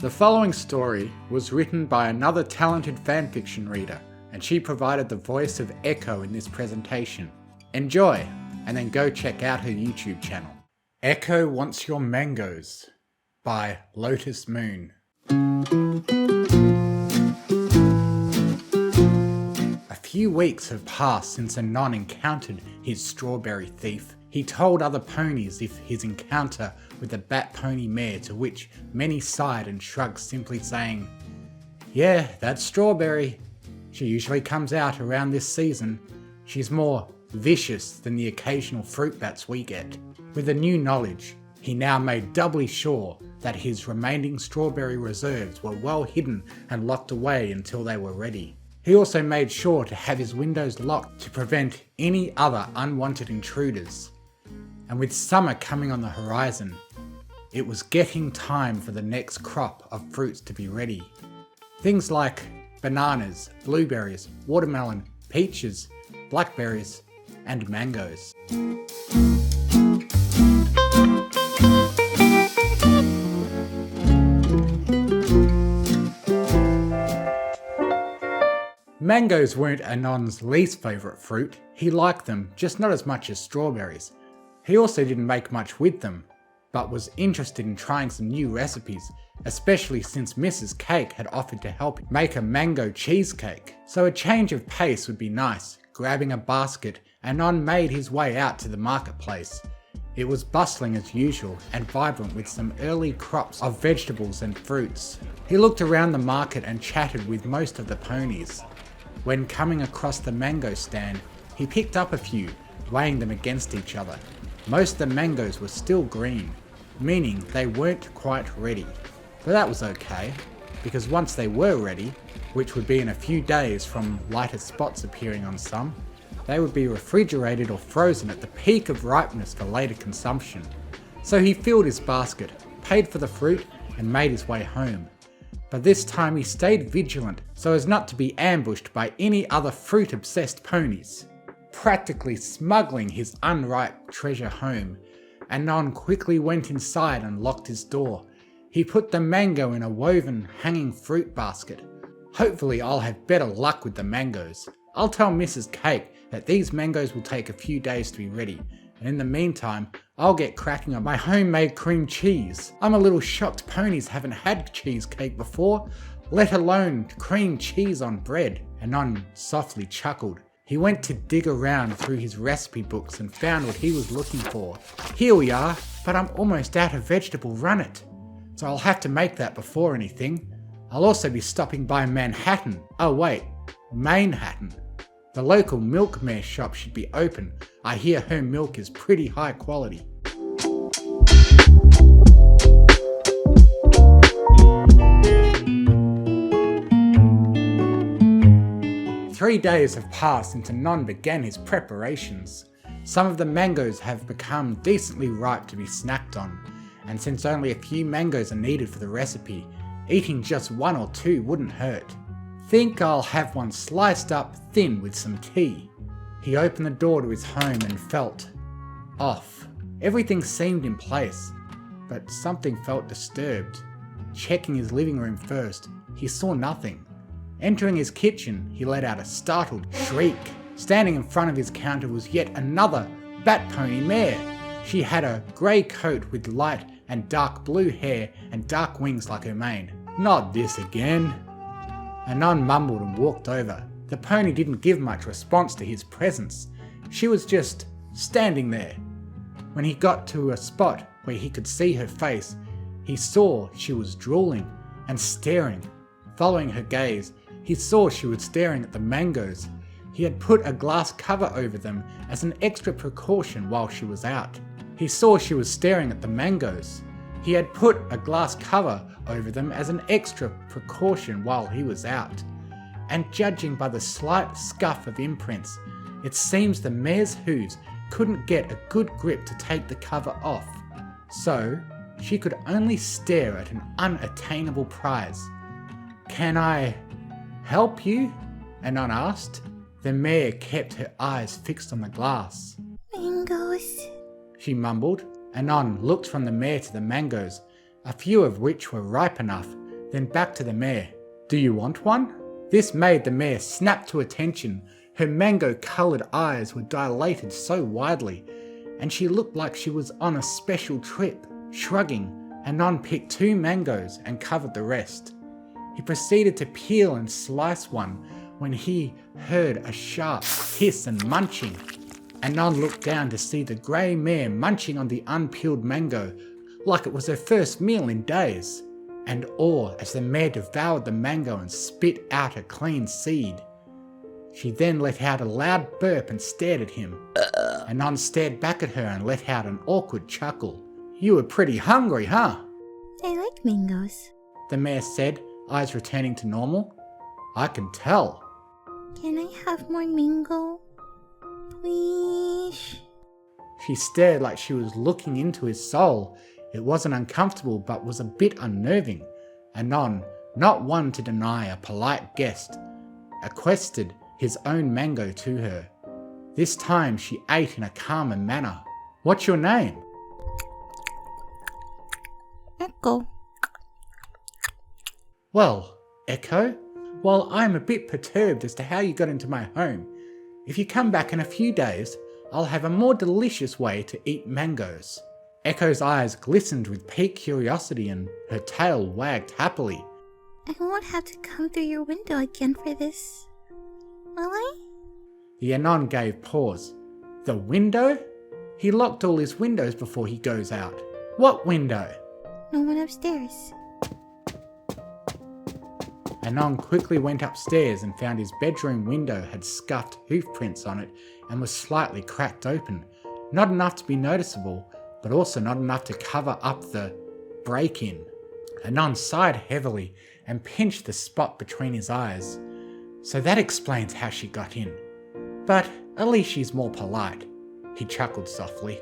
The following story was written by another talented fanfiction reader, and she provided the voice of Echo in this presentation. Enjoy, and then go check out her YouTube channel. Echo Wants Your Mangoes by Lotus Moon. A few weeks have passed since Anon encountered his strawberry thief. He told other ponies of his encounter with the bat pony mare, to which many sighed and shrugged, simply saying, "Yeah, that's Strawberry. She usually comes out around this season. She's more vicious than the occasional fruit bats we get." With the new knowledge, he now made doubly sure that his remaining strawberry reserves were well hidden and locked away until they were ready. He also made sure to have his windows locked to prevent any other unwanted intruders. And with summer coming on the horizon, it was getting time for the next crop of fruits to be ready. Things like bananas, blueberries, watermelon, peaches, blackberries, and mangoes. Mangoes weren't Anon's least favourite fruit. He liked them, just not as much as strawberries. He also didn't make much with them, but was interested in trying some new recipes, especially since Mrs. Cake had offered to help make a mango cheesecake. So a change of pace would be nice. Grabbing a basket, Anon made his way out to the marketplace. It was bustling as usual and vibrant with some early crops of vegetables and fruits. He looked around the market and chatted with most of the ponies. When coming across the mango stand, he picked up a few, weighing them against each other. Most of the mangoes were still green, meaning they weren't quite ready. But that was okay, because once they were ready, which would be in a few days from lighter spots appearing on some, they would be refrigerated or frozen at the peak of ripeness for later consumption. So he filled his basket, paid for the fruit, and made his way home. But this time he stayed vigilant so as not to be ambushed by any other fruit-obsessed ponies. Practically smuggling his unripe treasure home, Anon quickly went inside and locked his door. He put the mango in a woven hanging fruit basket. Hopefully I'll have better luck with the mangoes. I'll tell Mrs. Cake that these mangoes will take a few days to be ready, and in the meantime, I'll get cracking on my homemade cream cheese. I'm a little shocked ponies haven't had cheesecake before, let alone cream cheese on bread. Anon softly chuckled. He went to dig around through his recipe books and found what he was looking for. Here we are, but I'm almost out of vegetable rennet, so I'll have to make that before anything. I'll also be stopping by Manhattan. Oh wait, Mainhattan. The local milk mare shop should be open. I hear her milk is pretty high quality. Three days have passed since Anon began his preparations. Some of the mangoes have become decently ripe to be snacked on, and since only a few mangoes are needed for the recipe, eating just one or two wouldn't hurt. Think I'll have one sliced up thin with some tea. He opened the door to his home and felt off. Everything seemed in place, but something felt disturbed. Checking his living room first, he saw nothing. Entering his kitchen, he let out a startled shriek. Standing in front of his counter was yet another bat pony mare. She had a grey coat with light and dark blue hair and dark wings like her mane. "Not this again." Anon mumbled and walked over. The pony didn't give much response to his presence. She was just standing there. When he got to a spot where he could see her face, he saw she was drooling and staring. Following her gaze, he saw she was staring at the mangoes. He had put a glass cover over them as an extra precaution while she was out. He saw she was staring at the mangoes. He had put a glass cover over them as an extra precaution while he was out. And judging by the slight scuff of imprints, it seems the mare's hooves couldn't get a good grip to take the cover off. So, she could only stare at an unattainable prize. "Can I help you?" Anon asked. The mare kept her eyes fixed on the glass. "Mangoes," she mumbled. Anon looked from the mare to the mangoes, a few of which were ripe enough then back to the mare. "Do you want one?" This made the mare snap to attention. Her mango-coloured eyes were dilated so widely, and she looked like she was on a special trip. Shrugging, Anon picked 2 mangoes and covered the rest. He proceeded to peel and slice one when he heard a sharp hiss and munching. Anon looked down to see the grey mare munching on the unpeeled mango like it was her first meal in days, and awe as the mare devoured the mango and spit out a clean seed. She then let out a loud burp and stared at him. Anon stared back at her and let out an awkward chuckle. "You were pretty hungry, huh?" I like mangoes. the mare said, eyes returning to normal. "I can tell." Can I have more mango? Please? She stared like she was looking into his soul. It wasn't uncomfortable but was a bit unnerving. Anon, not one to deny a polite guest, requested his own mango to her. This time she ate in a calmer manner. "What's your name?" Echo. "Well, Echo, while I'm a bit perturbed as to how you got into my home, if you come back in a few days, I'll have a more delicious way to eat mangoes." Echo's eyes glistened with piqued curiosity and her tail wagged happily. I won't have to come through your window again for this. Will I? The Anon gave pause. "The window?" He locked all his windows before he goes out. "What window?" No one upstairs. Anon quickly went upstairs and found his bedroom window had scuffed hoofprints on it and was slightly cracked open. Not enough to be noticeable, but also not enough to cover up the break-in. Anon sighed heavily and pinched the spot between his eyes. "So that explains how she got in. But at least she's more polite." He chuckled softly.